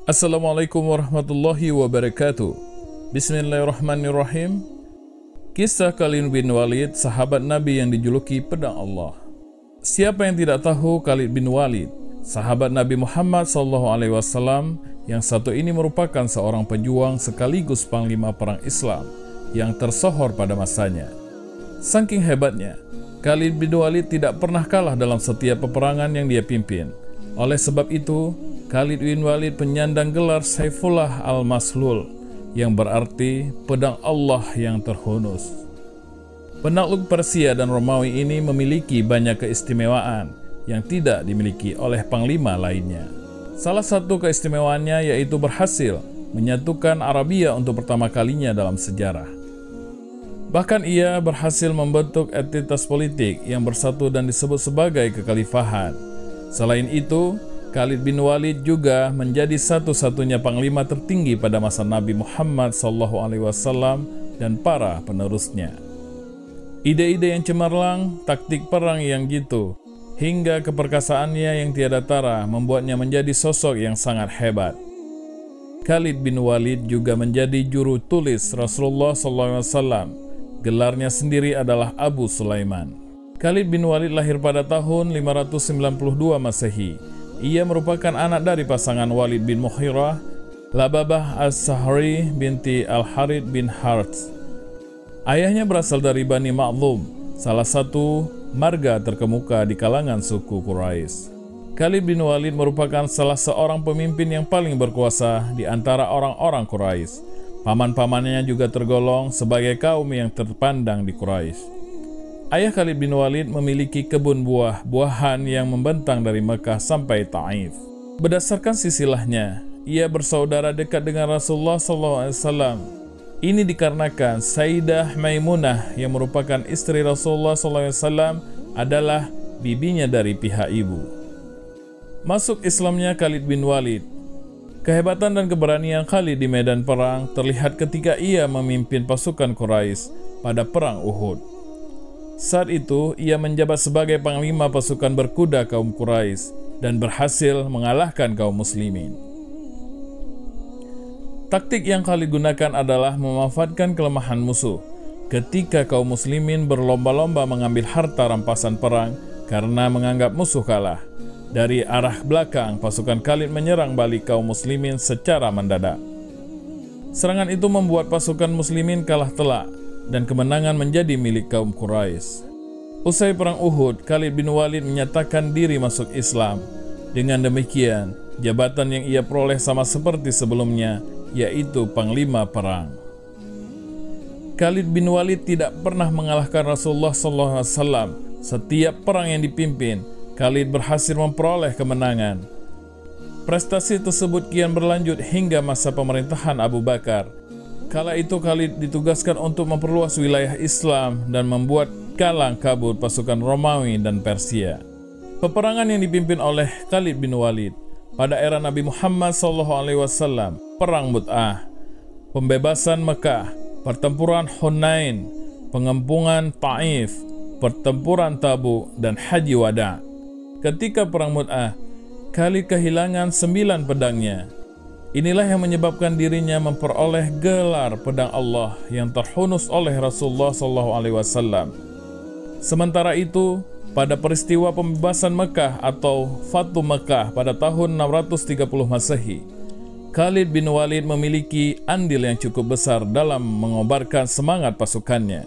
Assalamualaikum warahmatullahi wabarakatuh. Bismillahirrahmanirrahim. Kisah Khalid bin Walid, sahabat Nabi yang dijuluki pedang Allah. Siapa yang tidak tahu Khalid bin Walid, sahabat Nabi Muhammad SAW, yang satu ini merupakan seorang pejuang sekaligus panglima perang Islam yang tersohor pada masanya. Saking hebatnya, Khalid bin Walid tidak pernah kalah dalam setiap peperangan yang dia pimpin. Oleh sebab itu, Khalid bin Walid penyandang gelar Saifullah al-Maslul, yang berarti pedang Allah yang terhunus. Penakluk Persia dan Romawi ini memiliki banyak keistimewaan yang tidak dimiliki oleh panglima lainnya. Salah satu keistimewaannya yaitu berhasil menyatukan Arabia untuk pertama kalinya dalam sejarah. Bahkan ia berhasil membentuk entitas politik yang bersatu dan disebut sebagai kekhalifahan. Selain itu, Khalid bin Walid juga menjadi satu-satunya panglima tertinggi pada masa Nabi Muhammad SAW dan para penerusnya. Ide-ide yang cemerlang, taktik perang yang jitu, hingga keperkasaannya yang tiada tara membuatnya menjadi sosok yang sangat hebat. Khalid bin Walid juga menjadi juru tulis Rasulullah SAW. Gelarnya sendiri adalah Abu Sulaiman. Khalid bin Walid lahir pada tahun 592 Masehi. Ia merupakan anak dari pasangan Walid bin Mughirah, Lababah as-Sahri binti Al-Harith bin Harth. Ayahnya berasal dari Bani Ma'lum, salah satu marga terkemuka di kalangan suku Quraisy. Khalid bin Walid merupakan salah seorang pemimpin yang paling berkuasa di antara orang-orang Quraisy. Paman-pamannya juga tergolong sebagai kaum yang terpandang di Quraisy. Ayah Khalid bin Walid memiliki kebun buah-buahan yang membentang dari Mekah sampai Taif. Berdasarkan silsilahnya, ia bersaudara dekat dengan Rasulullah SAW. Ini dikarenakan Sayyidah Maimunah yang merupakan istri Rasulullah SAW adalah bibinya dari pihak ibu. Masuk Islamnya Khalid bin Walid. Kehebatan dan keberanian Khalid di medan perang terlihat ketika ia memimpin pasukan Quraisy pada perang Uhud. Saat itu, ia menjabat sebagai panglima pasukan berkuda kaum Quraisy dan berhasil mengalahkan kaum muslimin. Taktik yang Khalid gunakan adalah memanfaatkan kelemahan musuh. Ketika kaum muslimin berlomba-lomba mengambil harta rampasan perang karena menganggap musuh kalah, dari arah belakang pasukan Khalid menyerang balik kaum muslimin secara mendadak. Serangan itu membuat pasukan muslimin kalah telak dan kemenangan menjadi milik kaum Quraisy. Usai perang Uhud, Khalid bin Walid menyatakan diri masuk Islam. Dengan demikian, jabatan yang ia peroleh sama seperti sebelumnya, yaitu panglima perang. Khalid bin Walid tidak pernah mengalahkan Rasulullah SAW. Setiap perang yang dipimpin, Khalid berhasil memperoleh kemenangan. Prestasi tersebut kian berlanjut hingga masa pemerintahan Abu Bakar. Kala itu Khalid ditugaskan untuk memperluas wilayah Islam dan membuat kalang kabut pasukan Romawi dan Persia. Peperangan yang dipimpin oleh Khalid bin Walid pada era Nabi Muhammad SAW, Perang Mut'ah, pembebasan Mekah, pertempuran Hunain, pengempungan Taif, pertempuran Tabuk, dan Haji Wada. Ketika Perang Mut'ah, Khalid kehilangan 9 pedangnya. Inilah yang menyebabkan dirinya memperoleh gelar pedang Allah yang terhunus oleh Rasulullah SAW. Sementara itu, pada peristiwa pembebasan Mekah atau Fatu Mekah pada tahun 630 Masehi, Khalid bin Walid memiliki andil yang cukup besar dalam mengobarkan semangat pasukannya.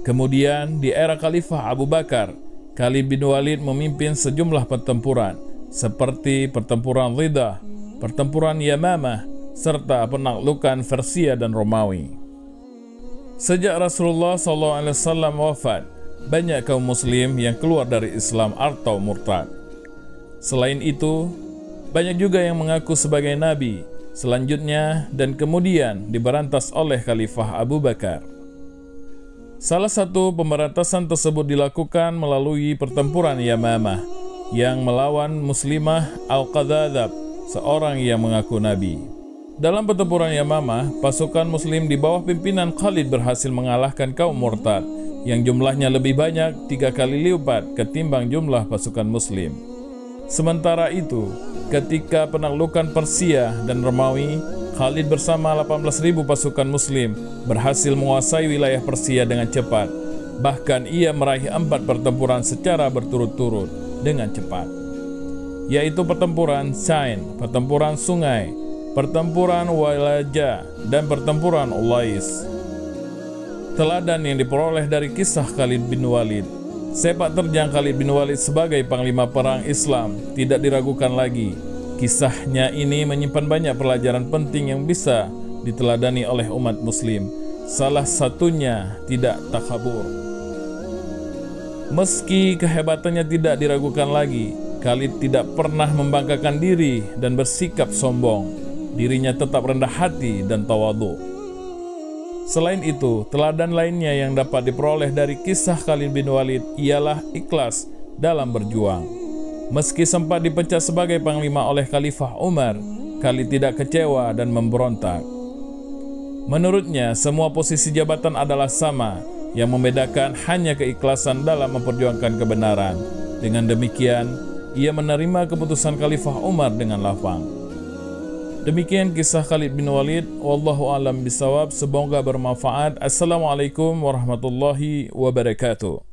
Kemudian, di era Khalifah Abu Bakar, Khalid bin Walid memimpin sejumlah pertempuran, seperti pertempuran Ridha, pertempuran Yamamah, serta penaklukan Persia dan Romawi. Sejak Rasulullah SAW wafat, banyak kaum muslim yang keluar dari Islam atau murtad. Selain itu, banyak juga yang mengaku sebagai nabi selanjutnya dan kemudian diberantas oleh Khalifah Abu Bakar. Salah satu pemberantasan tersebut dilakukan melalui pertempuran Yamamah yang melawan Muslimah Al-Qadadab, seorang yang mengaku nabi. Dalam pertempuran Yamamah, pasukan muslim di bawah pimpinan Khalid berhasil mengalahkan kaum murtad yang jumlahnya lebih banyak 3 kali lipat ketimbang jumlah pasukan muslim. Sementara itu, ketika penaklukan Persia dan Romawi, Khalid bersama 18.000 pasukan muslim berhasil menguasai wilayah Persia dengan cepat. Bahkan ia meraih 4 pertempuran secara berturut-turut dengan cepat, yaitu pertempuran Sain, pertempuran Sungai, pertempuran Walaja, dan pertempuran Ulais. Teladan yang diperoleh dari kisah Khalid bin Walid. Sepak terjang Khalid bin Walid sebagai panglima perang Islam tidak diragukan lagi. Kisahnya ini menyimpan banyak pelajaran penting yang bisa diteladani oleh umat muslim. Salah satunya tidak takabur. Meski kehebatannya tidak diragukan lagi, Khalid tidak pernah membanggakan diri dan bersikap sombong. Dirinya tetap rendah hati dan tawadhu. Selain itu, teladan lainnya yang dapat diperoleh dari kisah Khalid bin Walid ialah ikhlas dalam berjuang. Meski sempat dipecat sebagai panglima oleh Khalifah Umar, Khalid tidak kecewa dan memberontak. Menurutnya, semua posisi jabatan adalah sama, yang membedakan hanya keikhlasan dalam memperjuangkan kebenaran. Dengan demikian, ia menerima keputusan Khalifah Umar dengan lapang. Demikian kisah Khalid bin Walid. Wallahu a'lam bishawab. Semoga bermanfaat. Assalamualaikum warahmatullahi wabarakatuh.